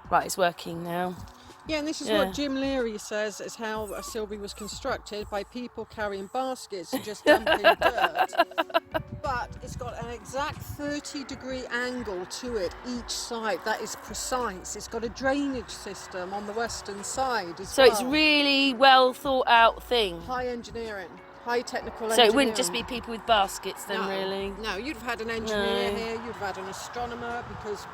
Right, it's working now. Yeah, and this is what Jim Leary says is how Silbury was constructed, by people carrying baskets and just dumping dirt. But it's got an exact 30-degree angle to it each side. That is precise. It's got a drainage system on the western side as well. So it's really well thought out thing. High engineering, high technical So engineering. it wouldn't just be people with baskets then, really? No, you'd have had an engineer here, you'd have had an astronomer, because...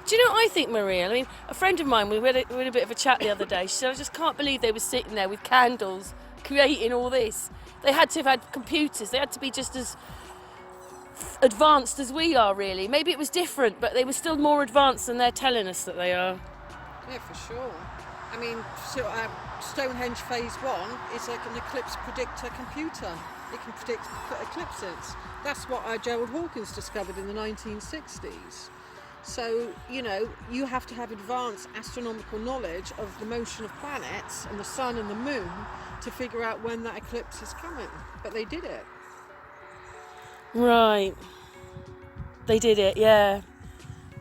Do you know what I think, Maria? I mean, a friend of mine, we had a bit of a chat the other day. She said, I just can't believe they were sitting there with candles creating all this. They had to have had computers. They had to be just as advanced as we are, really. Maybe it was different, but they were still more advanced than they're telling us that they are. Yeah, for sure. I mean, Stonehenge Phase 1 is an eclipse predictor computer. It can predict eclipses. That's what Gerald Hawkins discovered in the 1960s. So, you know, you have to have advanced astronomical knowledge of the motion of planets and the sun and the moon to figure out when that eclipse is coming. But they did it. Right. They did it, yeah.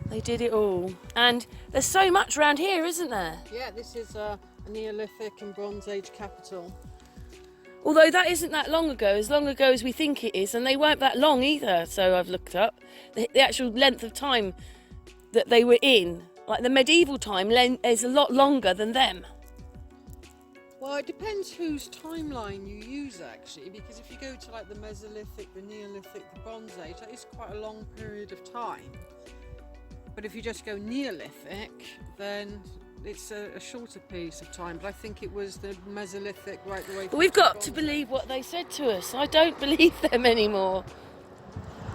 They did it all. And there's so much around here, isn't there? Yeah, this is a Neolithic and Bronze Age capital. Although that isn't that long ago as we think it is, and they weren't that long either, so I've looked up. The actual length of time that they were in, like the medieval time, is a lot longer than them. Well, it depends whose timeline you use, actually, because if you go to like the Mesolithic, the Neolithic, the Bronze Age, that is quite a long period of time. But if you just go Neolithic, then it's a shorter piece of time. But I think it was the Mesolithic right the way through. But we've got to believe what they said to us. I don't believe them anymore.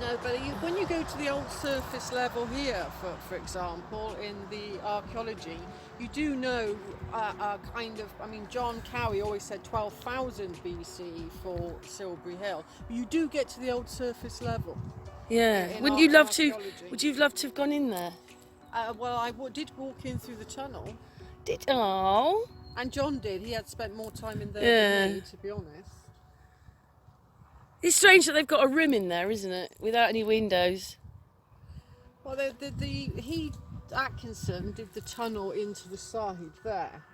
No, but when you go to the old surface level here, for example, in the archaeology, you do know John Cowie always said 12,000 BC for Silbury Hill. But you do get to the old surface level. Yeah. Would you love to have gone in there? Well, I did walk in through the tunnel. Oh. And John did. He had spent more time in there than me, to be honest. It's strange that they've got a room in there, isn't it? Without any windows. Well, Atkinson did the tunnel into the side there.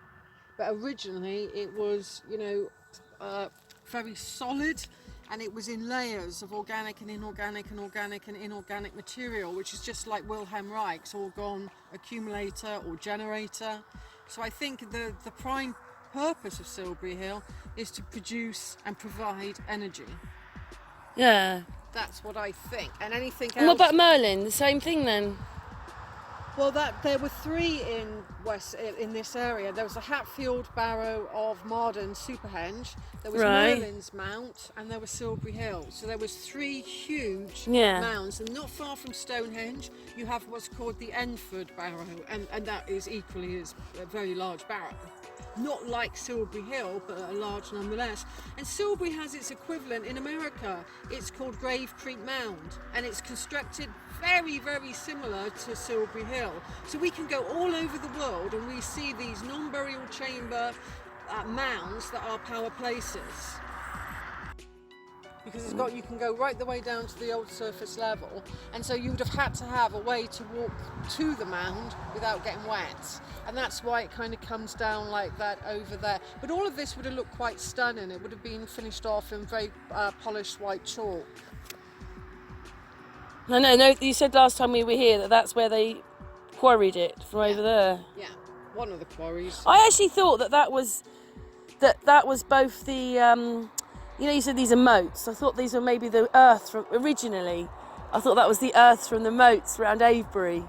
But originally it was, very solid, and it was in layers of organic and inorganic and organic and inorganic material, which is just like Wilhelm Reich's orgone accumulator or generator. So I think the prime purpose of Silbury Hill is to produce and provide energy. Yeah. That's what I think. And anything else... And what about Merlin? The same thing then? Well, there were three in this area. There was the Hatfield Barrow of Marden Superhenge, there was Merlin's Mount, and there was Silbury Hill. So there was three huge mounds. And not far from Stonehenge, you have what's called the Enford Barrow, and that is equally as a very large barrow. Not like Silbury Hill, but a large nonetheless. And Silbury has its equivalent in America. It's called Grave Creek Mound, and it's constructed very, very similar to Silbury Hill. So we can go all over the world and we see these non-burial chamber mounds that are power places. Because you can go right the way down to the old surface level, and so you would have had to have a way to walk to the mound without getting wet, and that's why it kind of comes down like that over there. But all of this would have looked quite stunning. It would have been finished off in very polished white chalk. No, you said last time we were here that's where they quarried it from over there. Yeah, one of the quarries. I actually thought that was both the you said these are moats. I thought these were maybe the earth from originally. I thought that was the earth from the moats around Avebury.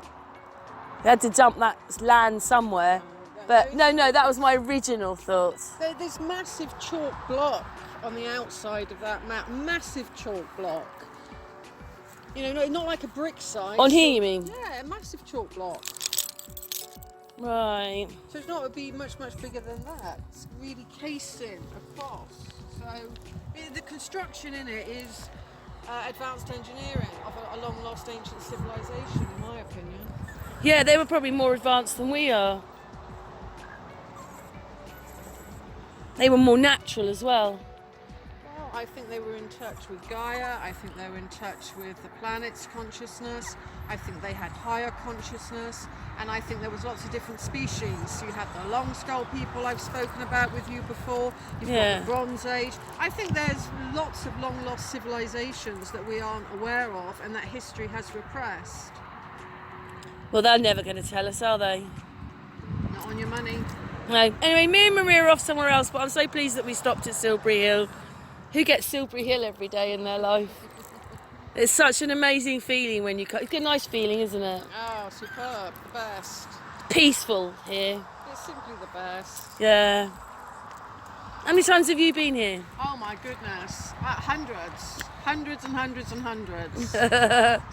They had to dump that land somewhere. But no, that was my original thought. There's massive chalk block on the outside of that map. Massive chalk block. Not like a brick site. On here, you mean? Yeah, a massive chalk block. Right. So it's not going to be much bigger than that. It's really casing across. So the construction in it is advanced engineering of a long lost ancient civilization, in my opinion. Yeah, they were probably more advanced than we are. They were more natural as well. Well, I think they were in touch with Gaia. I think they were in touch with the planet's consciousness. I think they had higher consciousness. And I think there was lots of different species. You had the long skull people I've spoken about with you before. You've got the Bronze Age. I think there's lots of long lost civilizations that we aren't aware of and that history has repressed. Well, they're never going to tell us, are they? Not on your money. No. Anyway, me and Maria are off somewhere else, but I'm so pleased that we stopped at Silbury Hill. Who gets Silbury Hill every day in their life? It's such an amazing feeling when you come. It's a nice feeling, isn't it? Oh, superb. The best. Peaceful here. It's simply the best. Yeah. How many times have you been here? Oh my goodness. Hundreds. Hundreds and hundreds and hundreds.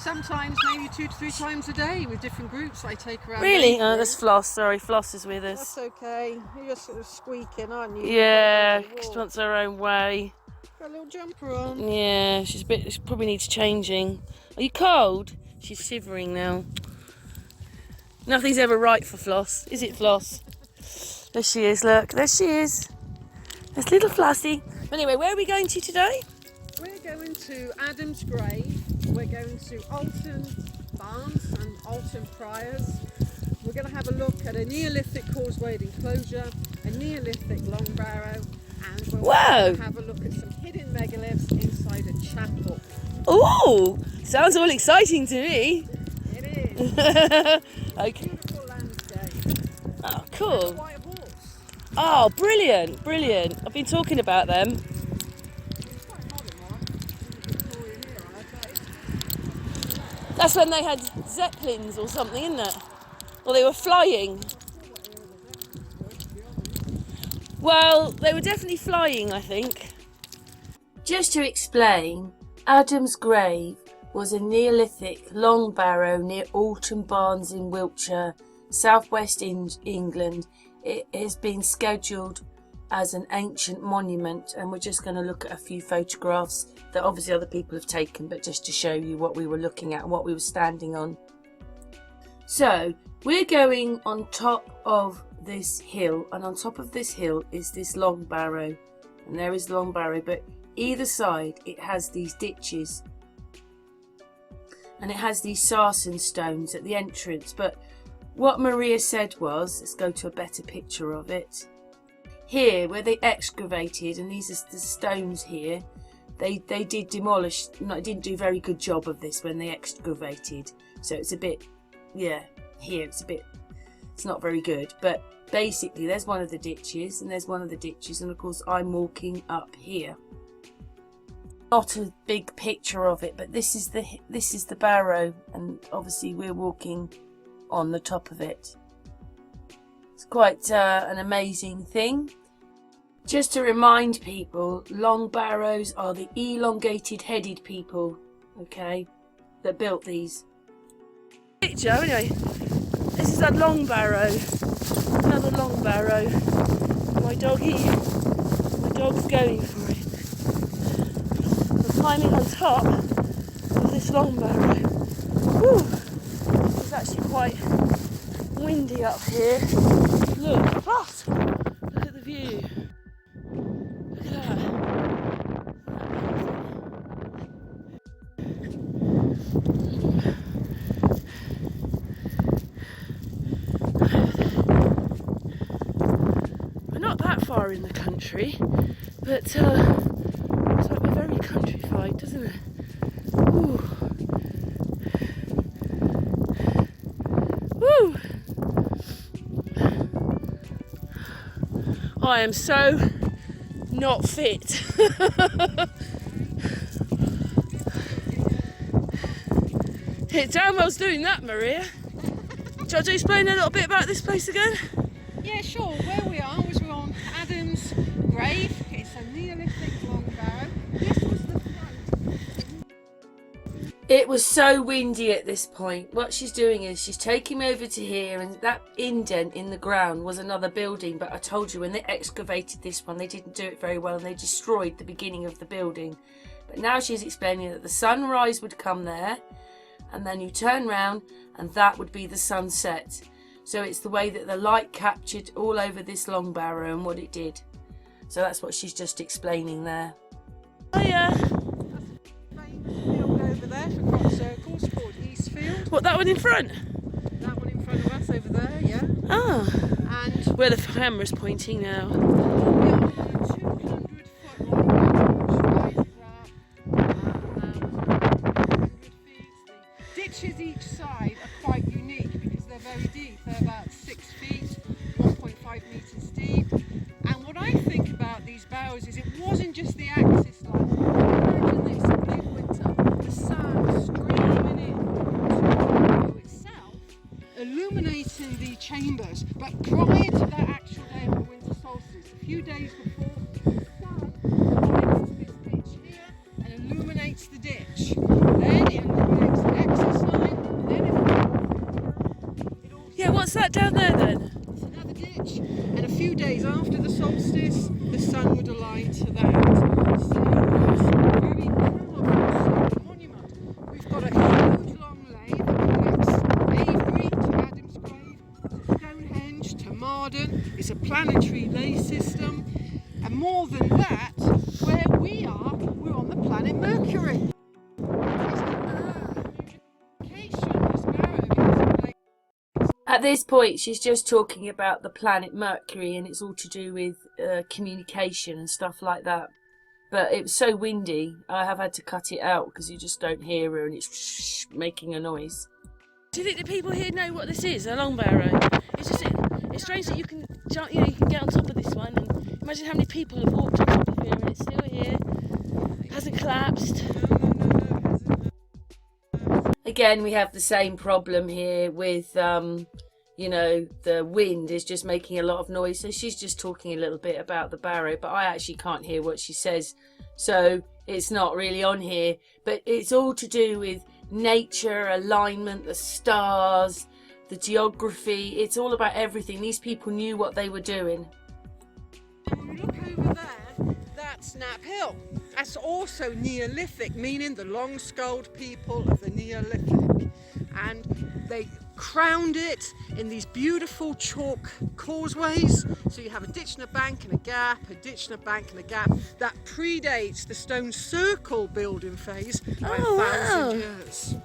Sometimes maybe 2 to 3 times a day with different groups I take around. Really? Oh, that's Floss. Sorry, Floss is with us. That's okay. You're sort of squeaking, aren't you? Yeah, she wants her own way. Got a little jumper on. Yeah, she probably needs changing. Are you cold? She's shivering now. Nothing's ever right for Floss, is it, Floss? There she is, look. There she is. There's little Flossie. Anyway, where are we going to today? We're going to Adam's Grave. We're going to Alton Barns and Alton Priors. We're going to have a look at a Neolithic causewayed enclosure, a Neolithic long barrow, and we're going to have a look at some hidden megaliths inside a chapel. Oh, sounds all exciting to me. It is. Okay. Beautiful landscape. Oh, cool. White horse. Oh, brilliant, brilliant. I've been talking about them. It's quite modern one. Victorian era, but That's when they had Zeppelins or something, isn't it? Or they were flying. Well, they were definitely flying, I think. Just to explain, Adam's Grave was a Neolithic long barrow near Alton Barns in Wiltshire, southwest England. It has been scheduled as an ancient monument, and we're just going to look at a few photographs that obviously other people have taken, but just to show you what we were looking at and what we were standing on. So we're going on top of this hill, and on top of this hill is this long barrow, and there is the long barrow, but either side it has these ditches and it has these sarsen stones at the entrance. But what Maria said was, let's go to a better picture of it. Here where they excavated, and these are the stones here, they did demolish, didn't do a very good job of this when they excavated, so it's a bit, yeah, here it's not very good. But basically there's one of the ditches, and there's one of the ditches, and of course I'm walking up here. Not a big picture of it, but this is the barrow, and obviously we're walking on the top of it. It's quite an amazing thing. Just to remind people, long barrows are the elongated headed people, okay, that built these. Picture anyway. This is a long barrow, another long barrow. My dog's going for it. We're climbing on top of this long barrow. Whew. It's actually quite windy up here. Look, look at the view. Look at that. We're not that far in the country, but it's like we're very countrified, doesn't it? Ooh. Woo! I am so not fit. It's damn well's doing that, Maria. Do you want to explain a little bit about this place again? yeah, sure. Where we are was we're on Adam's Grave. It's a Neolithic long barrow. This was the front. It was so windy at this point. What she's doing is she's taking me over to here, and that indent in the ground was another building, but I told you when they excavated this one they didn't do it very well and they destroyed the beginning of the building. But now she's explaining that the sunrise would come there, and then you turn round and that would be the sunset. So it's the way that the light captured all over this long barrow and what it did. So that's what she's just explaining there. Oh yeah. That's a famous field over there for crop circles called Eastfield. What, that one in front? That one in front of us over there, yeah. Ah. And Where the camera's pointing now. we are on a 200-foot long ridge, rises up, 100 feet. The ditches each side are quite unique because they're very deep. They're about 6 feet, 1.5 metres deep. And what I think about these barrows is it wasn't just the axis line. Imagine this in midwinter, the sun streaming in to the barrow itself, illuminating the chambers. But prior to that actual day of the winter solstice, a few days before, the sun lights this ditch here and illuminates the ditch. Then it illuminates the axis line. Then it also, What's that down there then? it's another ditch. And a few days after the solstice, the sun would align to that. So it's a very powerful monument. We've got a huge long lay that connects Avebury to Adam's Grave, to Stonehenge to Marden. It's a planetary lay system. And more than that, where we are, we're on the planet Mercury. At this point, she's just talking about the planet Mercury, and it's all to do with communication and stuff like that. But it was so windy, I have had to cut it out because you just don't hear her and it's making a noise. Do you think the people here know what this is, a long barrow? It's strange that you can jump, you can get on top of this one, and imagine how many people have walked on top of here and it's still here, hasn't collapsed. Again, we have the same problem here with, the wind is just making a lot of noise. So she's just talking a little bit about the barrow, but I actually can't hear what she says. So it's not really on here, but it's all to do with nature, alignment, the stars, the geography. It's all about everything. These people knew what they were doing. And when we look over there, that's Knapp Hill. That's also Neolithic, meaning the long-skulled people of the Neolithic. And they crowned it in these beautiful chalk causeways. So you have a ditch and a bank and a gap, a ditch and a bank and a gap. That predates the stone circle building phase by 1,000 years.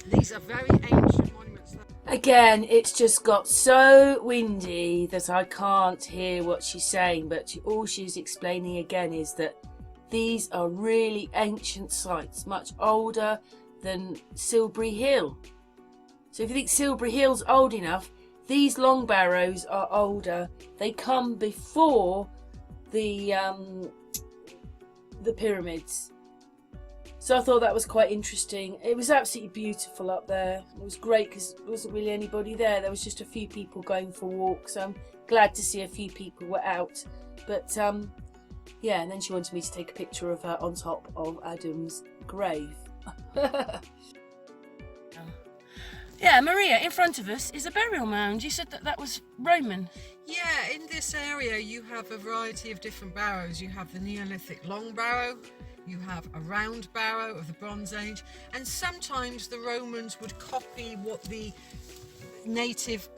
These are very ancient monuments. Again, it's just got so windy that I can't hear what she's saying, but all she's explaining again is that these are really ancient sites, much older than Silbury Hill. So if you think Silbury Hill's old enough, these long barrows are older. They come before the pyramids. So I thought that was quite interesting. It was absolutely beautiful up there. It was great because there wasn't really anybody there. There was just a few people going for walks. So I'm glad to see a few people were out. But yeah, and then she wanted me to take a picture of her on top of Adam's grave. Yeah, Maria, in front of us is a burial mound. You said that that was Roman. Yeah, in this area you have a variety of different barrows. You have the Neolithic long barrow, you have a round barrow of the Bronze Age, and sometimes the Romans would copy what the native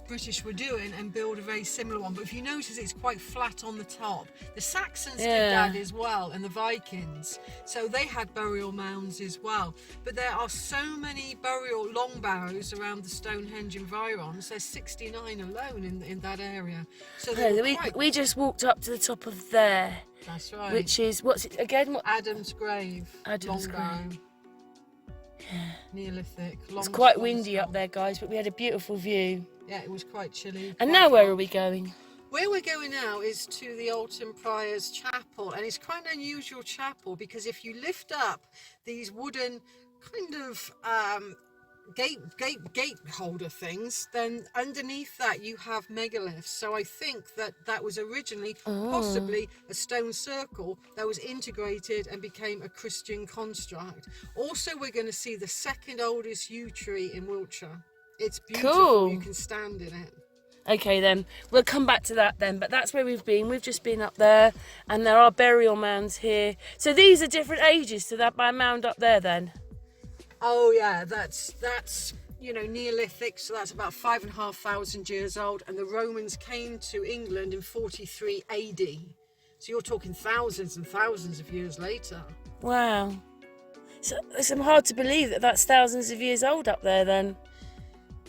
British were doing and build a very similar one. But if you notice, it's quite flat on the top. The Saxons did that as well, and the Vikings, so they had burial mounds as well. But there are so many burial long barrows around the Stonehenge environs. There's 69 alone in that area. So we just walked up to the top of there. That's right. Which is, what's it again? Adam's Grave. Adam's Grave. Barrow. Neolithic. It's quite windy up there, guys, but we had a beautiful view. Yeah, it was quite chilly. And now where are we going? Where we're going now is to the Alton Prior's Chapel, and it's quite an unusual chapel because if you lift up these wooden kind of gate holder things, then underneath that you have megaliths. So I think that was originally possibly a stone circle that was integrated and became a Christian construct. Also, we're going to see the second oldest yew tree in Wiltshire. It's beautiful. Cool. You can stand in it. Okay then, we'll come back to that then, but that's where we've been. We've just been up there, and there are burial mounds here. So these are different ages to that mound up there then? Oh yeah, that's Neolithic, so that's about 5,500 years old, and the Romans came to England in 43 AD. So you're talking thousands and thousands of years later. Wow. So it's hard to believe that that's thousands of years old up there then.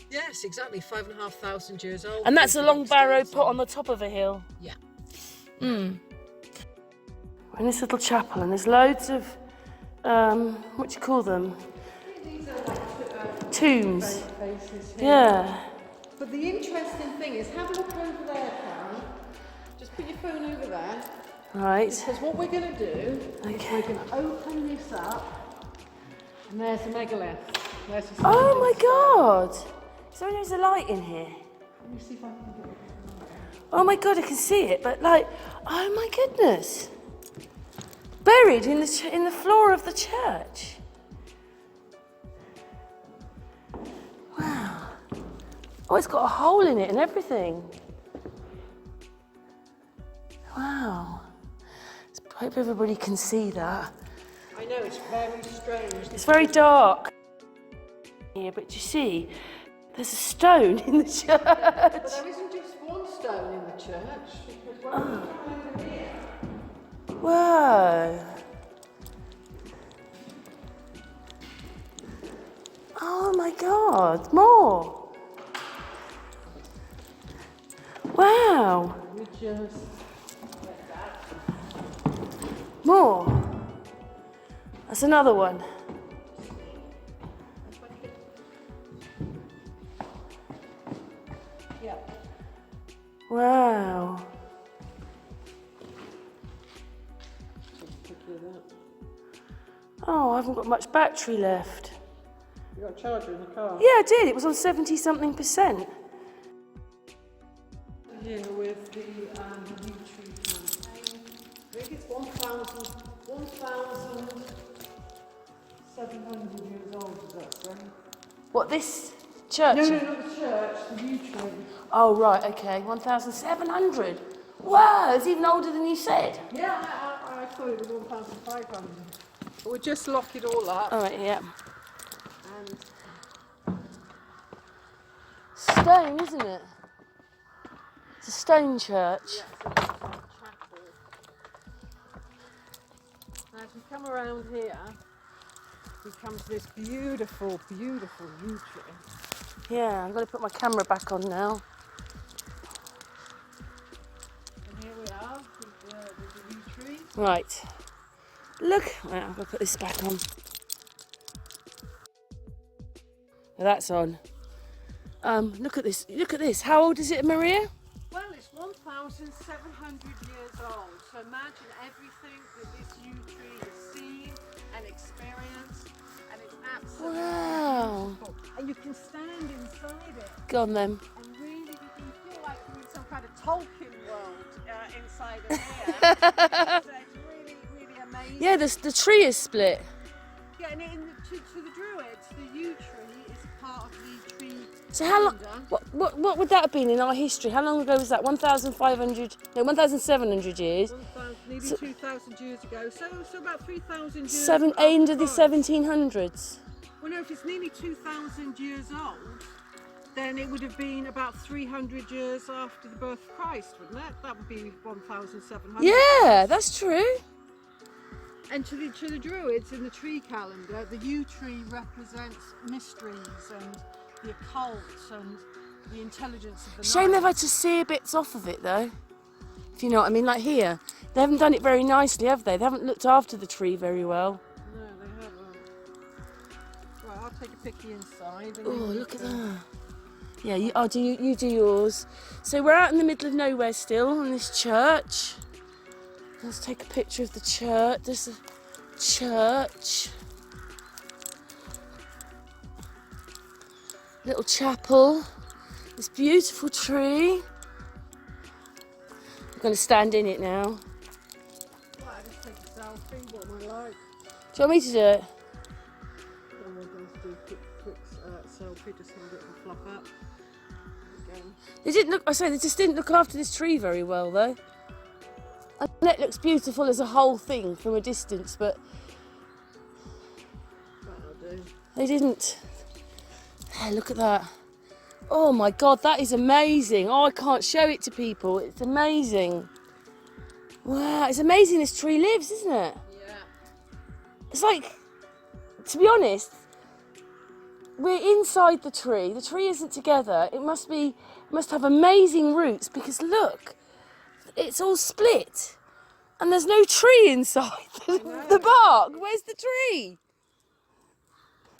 Yes, exactly, 5,500 years old. And that's a long barrow put on the top of a hill. Yeah. We're in this little chapel and there's loads of, what do you call them? These are like tombs. faces here. Yeah. But the interesting thing is, have a look over there, Karen. Just put your phone over there. Right. Because what we're going to do is we're going to open this up, and there's the megalith. There's the Oh my God! So there's a light in here. Let me see if I can get it. Oh my God, I can see it, but like, oh my goodness. Buried in the floor of the church. Wow. Oh, it's got a hole in it and everything. Wow. I hope everybody can see that. I know, it's very strange. It's very dark here, but you see, there's a stone in the church. But there isn't just one stone in the church, because when we come over here, Whoa. Oh my God, more. Wow. we just More. That's another one. yeah. Wow. Oh, I haven't got much battery left. You got a charger in the car? Yeah, I did. It was on 70-something%. Here with the yew tree campaign. I think it's 1,700 years old, is that right? What, this church? No, not the church, the yew tree. Oh, right, okay. 1,700. Wow, it's even older than you said. Yeah, I thought it was 1,500. But we'll just lock it all up. All right, yeah. And Stone, isn't it? It's a stone church. yeah, so it's a chapel. Now, if you come around here, we come to this beautiful, beautiful yew tree. Yeah, I'm going to put my camera back on now. And here we are with the yew tree. Right. Look. Right, I'm going to put this back on. Now that's on. Look at this. Look at this. How old is it, Maria? Well, it's 1,700 years old. So imagine everything that this yew tree has seen and experienced, and it's absolutely Wow. beautiful. And you can stand inside it, Go on then. and really you can feel like you're in some kind of Tolkien world inside of here. So it's really, really amazing. Yeah, the tree is split. Yeah, and to the Druids, the yew tree is part of the tree. So how long? calendar. What would that have been in our history? How long ago was that? 1,500? No, 1,700 years. Nearly 2,000 years ago, so about 3,000 years. End of the after Christ. 1700s. Well, no, if it's nearly 2,000 years old, then it would have been about 300 years after the birth of Christ, wouldn't it? That would be 1,700. Yeah, that's true. And to the Druids in the tree calendar, the yew tree represents mysteries and the occult and the intelligence of the Shame they've night. had to sear bits off of it though. If you know what I mean, like here. They haven't done it very nicely, have they? They haven't looked after the tree very well. No, they haven't. Right, I'll take a picky inside. And Oh, then you look at can- that. Yeah, you do yours. So we're out in the middle of nowhere still in this church. Let's take a picture of the church. There's a church. Little chapel. This beautiful tree. I'm going to stand in it now. Right, I just take a selfie. What am I like? Do you want me to do it? And we're going to do a quick selfie, just hold it and flop up. Again. They just didn't look after this tree very well though. I know it looks beautiful as a whole thing from a distance, but That'll do. they didn't. Hey, look at that. Oh my God, that is amazing. Oh, I can't show it to people. It's amazing. Wow, it's amazing this tree lives, isn't it? Yeah. It's like, to be honest, we're inside the tree. The tree isn't together. It must have amazing roots because look, it's all split. And there's no tree inside the bark. Where's the tree?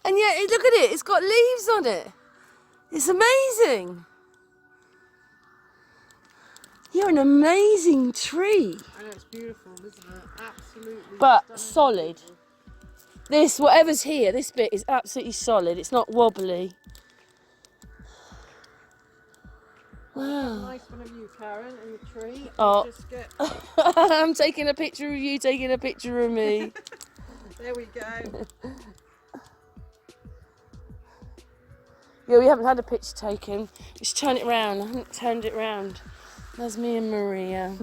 And yet, look at it. It's got leaves on it. It's amazing. You're an amazing tree. I know, it's beautiful, isn't it? Absolutely. But solid. This, whatever's here, this bit is absolutely solid. It's not wobbly. Wow. Nice one of you, Karen, in the tree. Oh. Just get... I'm taking a picture of you, taking a picture of me. There we go. Yeah, we haven't had a picture taken. Just turn it round. I haven't turned it round. There's me and Maria.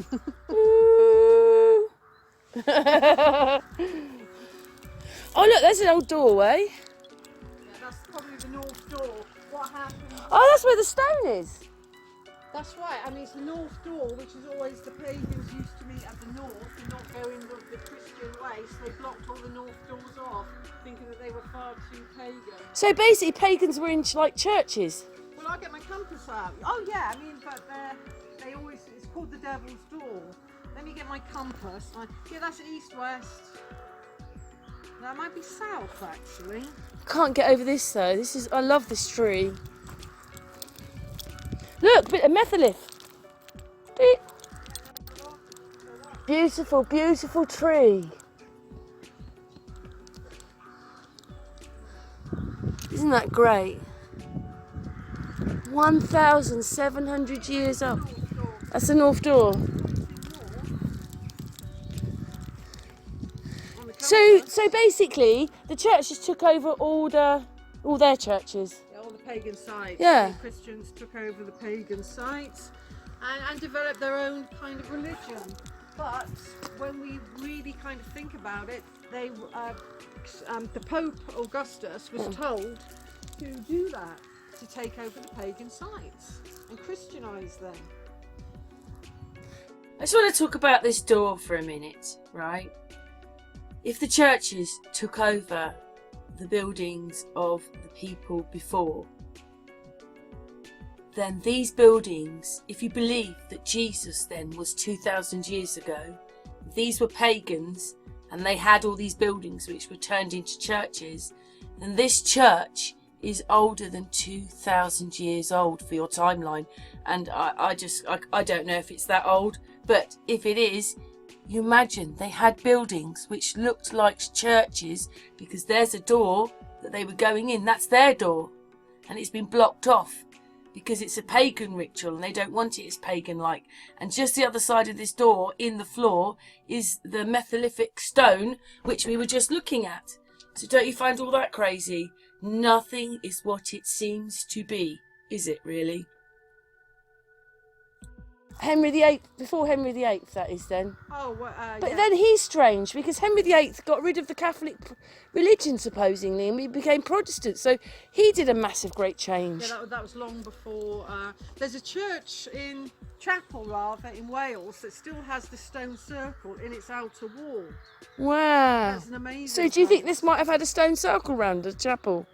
Oh look, there's an old doorway. Yeah, that's probably the north door. What happened? Oh, that's where the stone is. That's right, and it's the north door, which is always the pagans used to meet at the north and not go in the Christian way, so they blocked all the north doors off, thinking that they were far too pagan. So basically, pagans were in like churches. Well, I'll get my compass out. Oh yeah, I mean, but they always, it's called the Devil's Door. Let me get my compass. Yeah, that's east-west. That might be south, actually. Can't get over this though. I love this tree. Look, bit of methalith. Beep. Beautiful, beautiful tree. Isn't that great? 1,700 years old. That's the north door. So basically, the churches took over all their churches. Yeah, all the pagan sites. Yeah. The Christians took over the pagan sites and developed their own kind of religion. But when we really kind of think about it, the Pope Augustus was told to do that, to take over the pagan sites and Christianise them. I just want to talk about this door for a minute, right? If the churches took over the buildings of the people before, then these buildings, if you believe that Jesus then was 2,000 years ago, these were pagans and they had all these buildings which were turned into churches, then this church is older than 2,000 years old for your timeline. And I don't know if it's that old, but if it is, you imagine they had buildings which looked like churches because there's a door that they were going in, that's their door, and it's been blocked off because it's a pagan ritual and they don't want it as pagan-like. And just the other side of this door, in the floor, is the methylific stone which we were just looking at. So don't you find all that crazy? Nothing is what it seems to be, is it really? Henry VIII, before Henry VIII, that is then. Oh, But yeah. then he's strange because Henry VIII got rid of the Catholic religion supposedly and we became Protestant. So he did a massive, great change. Yeah, that was long before. There's a church in in Wales that still has the stone circle in its outer wall. Wow. That's an amazing. So do you think this might have had a stone circle round the chapel?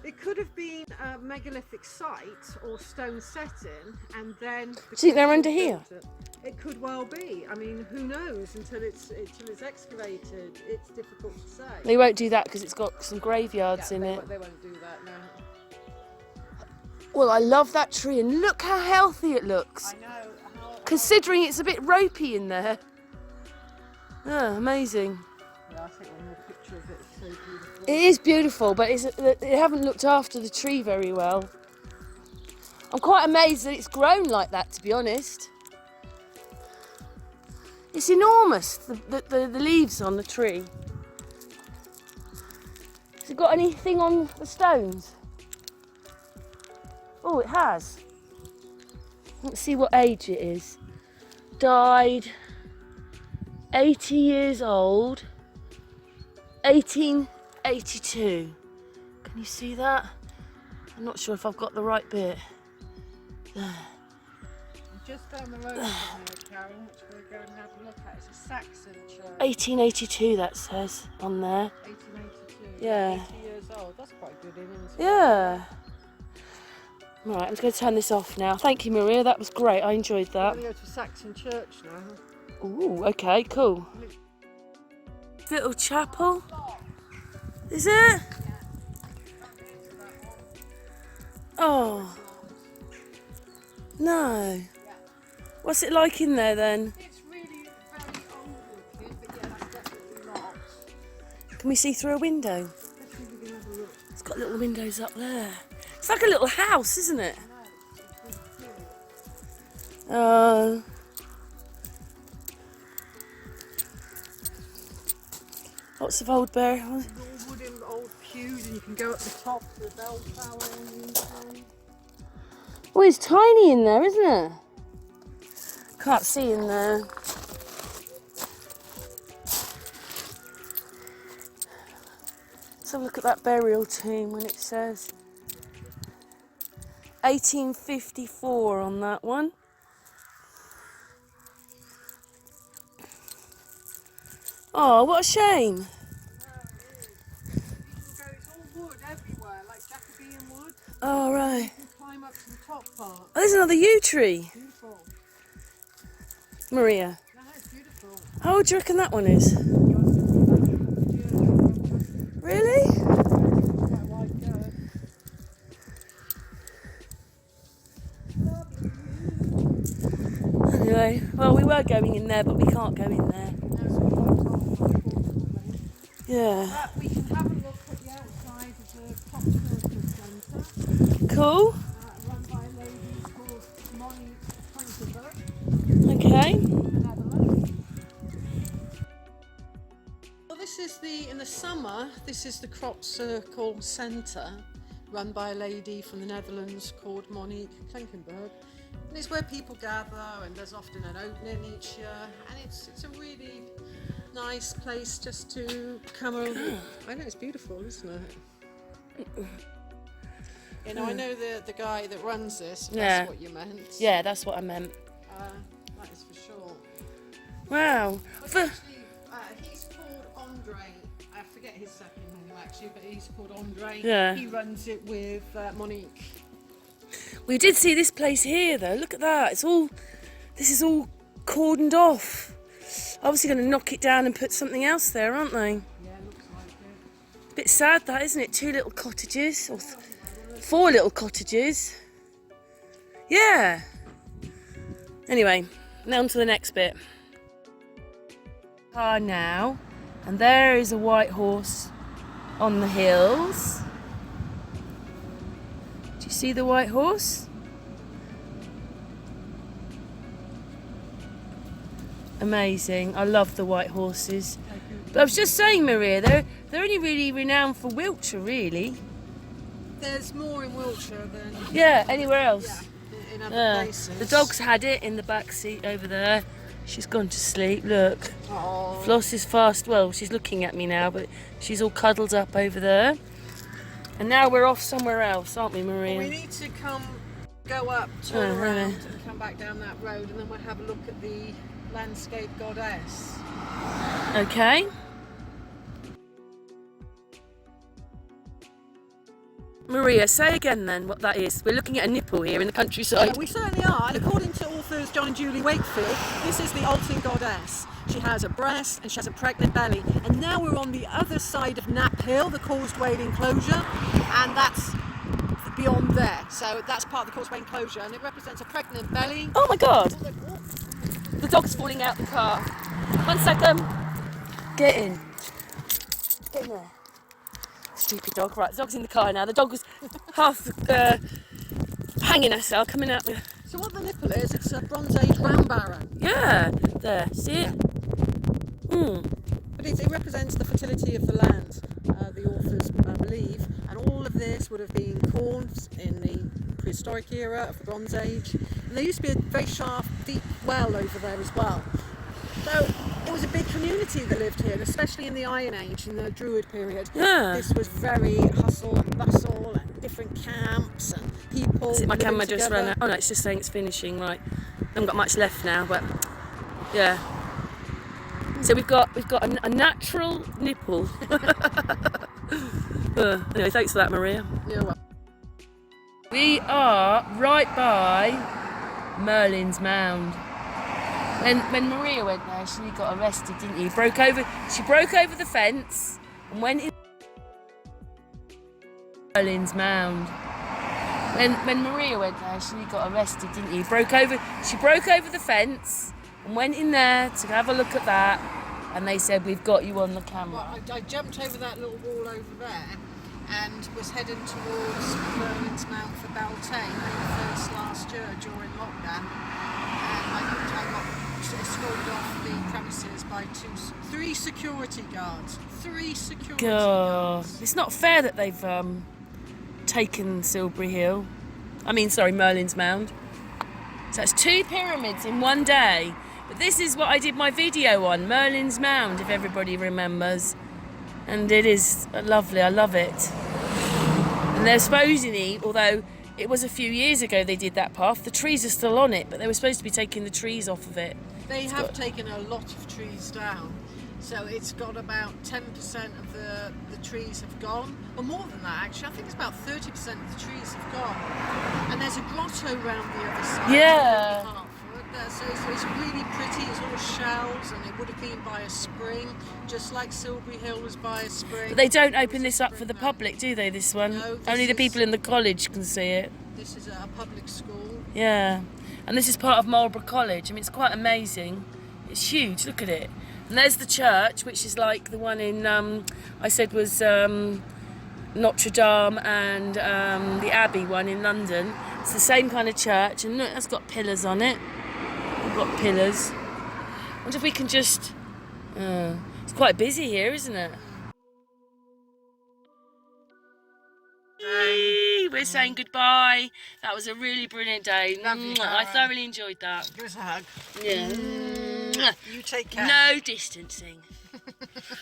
It could have been a megalithic site or stone setting, and then. Do you think they're under here? It could well be. I mean, who knows until it's excavated? It's difficult to say. They won't do that because it's got some graveyards in it. They won't do that now. Well, I love that tree and look how healthy it looks. I know. Considering it's a bit ropey in there. Oh, amazing. Yeah, I'll take one more picture of it. It's so beautiful. It is beautiful, but they haven't looked after the tree very well. I'm quite amazed that it's grown like that, to be honest. It's enormous, the leaves on the tree. Has it got anything on the stones? Oh, it has. Let's see what age it is. Died 80 years old, 1882. Can you see that? I'm not sure if I've got the right bit. Just down the road from here. Karen, which we'll go and have a look at. It's a Saxon church. 1882 that says on there. 1882. Yeah. 80 years old. That's quite good, isn't it? Yeah. Right, I'm just going to turn this off now. Thank you, Maria. That was great. I enjoyed that. We're going to go to Saxon church now. Ooh, okay, cool. Little chapel. Is it? Oh. No. What's it like in there then? It's really very old looking, but yeah, that's definitely not. Can we see through a window? Let's see if we can have a look. It's got little windows up there. It's like a little house, isn't it? Lots of old bear. All wooden old pews, and you can go up the top to the bell tower on the inside. Oh, it's tiny in there, isn't it? Can't see in there. Let's have a look at that burial tomb when it says 1854 on that one. Oh, what a shame. It's all wood everywhere, like Jacobean wood. Oh, right. You can climb up to the top part. Oh, there's another yew tree. Beautiful. Maria, No, it's beautiful. how old do you reckon that one is? Really? Quite wide go. Anyway, well, we were going in there, but we can't go in there. Yeah. We can have a look at the outside of the Cotswold Centre, Cool. run by a lady called Mound Okay. in the Netherlands. Well, this is in the summer, this is the Crop Circle Centre, run by a lady from the Netherlands called Monique Klenkenberg. And it's where people gather, and there's often an opening each year, and it's a really nice place just to come over. I know, it's beautiful, isn't it? You know, I know the guy that runs this, if Yeah. that's what you meant. Yeah, that's what I meant. That is for sure. Wow. But actually, he's called Andre. I forget his second name actually, but he's called Andre. Yeah. He runs it with Monique. We did see this place here, though. Look at that. This is all cordoned off. Obviously going to knock it down and put something else there, aren't they? Yeah, looks like it. Bit sad that, isn't it? 2 little cottages, or 4 little cottages. Yeah. Anyway, now on to the next bit. Now, and there is a white horse on the hills. Do you see the white horse? Amazing. I love the white horses. But I was just saying, Maria, they're only really renowned for Wiltshire, really. There's more in Wiltshire than Yeah, anywhere else. in other places. The dog's had it in the back seat over there. She's gone to sleep. Look. Oh. Floss is fast. Well, she's looking at me now, but she's all cuddled up over there. And now we're off somewhere else, aren't we, Maria? We need to go up, turn around, and come back down that road, and then we'll have a look at the landscape goddess. Okay. Maria, say again then what that is. We're looking at a nipple here in the countryside. We certainly are, and according to authors John and Julie Wakefield, this is the Alton goddess. She has a breast and she has a pregnant belly. And now we're on the other side of Knapp Hill, the causeway enclosure, and that's beyond there. So that's part of the causeway enclosure, and it represents a pregnant belly. Oh my God! The dog's falling out the car. 1 second. Get in. Get in there. Stupid dog. Right, the dog's in the car now. The dog was half hanging herself, coming out. So what the nipple is, it's a Bronze Age round barrow. Yeah, there. See it? But it represents the fertility of the land, the authors believe. And all of this would have been corn in the prehistoric era of the Bronze Age. And there used to be a very sharp, deep well over there as well. So it was a big community that lived here, and especially in the Iron Age, in the Druid period. Yeah. This was very hustle and bustle, and different camps and people. Is it my living camera just together. ran out? Oh no, it's just saying it's finishing. Right. I haven't got much left now, but Yeah. So we've got a natural nipple. Anyway, thanks for that, Maria. You're welcome. We are right by Merlin's Mound. When Maria went there, she got arrested, didn't you? She broke over the fence and went in Merlin's Mound. When Maria went there, she got arrested, didn't you? She broke over the fence and went in there to have a look at that, and they said, "We've got you on the camera." Well, I jumped over that little wall over there and was heading towards Merlin's Mound for Beltane, May 1st last year during lockdown, and I got escorted off the premises by three security guards. God, it's not fair that they've taken Merlin's Mound. So that's 2 pyramids in one day. But this is what I did my video on, Merlin's Mound, if everybody remembers. And it is lovely, I love it. And they're supposedly, although it was a few years ago they did that path, the trees are still on it, but they were supposed to be taking the trees off of it. They have taken a lot of trees down. So it's got about 10% of the trees have gone, or more than that actually. I think it's about 30% of the trees have gone. And there's a grotto round the other side. Yeah. So it's really pretty. It's all shells, and it would have been by a spring, just like Silbury Hill was by a spring. But they don't open this up for the public, do they, this one? No, Only the people in the college can see it. This is a public school. Yeah. And this is part of Marlborough College. I mean, it's quite amazing. It's huge, look at it. And there's the church, which is like the one in, I said was Notre Dame and the Abbey one in London. It's the same kind of church, and look, that's got pillars on it. We've got pillars. I wonder if we can just... it's quite busy here, isn't it? Hey, we're saying goodbye. That was a really brilliant day. I thoroughly enjoyed that. Give us a hug. Yeah. You take care. No distancing.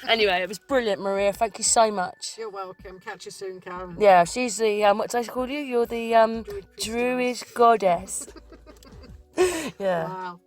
Anyway, it was brilliant, Maria. Thank you so much. You're welcome. Catch you soon, Karen. Yeah, she's the, what did I call you? You're the Druid goddess. Yeah. Wow.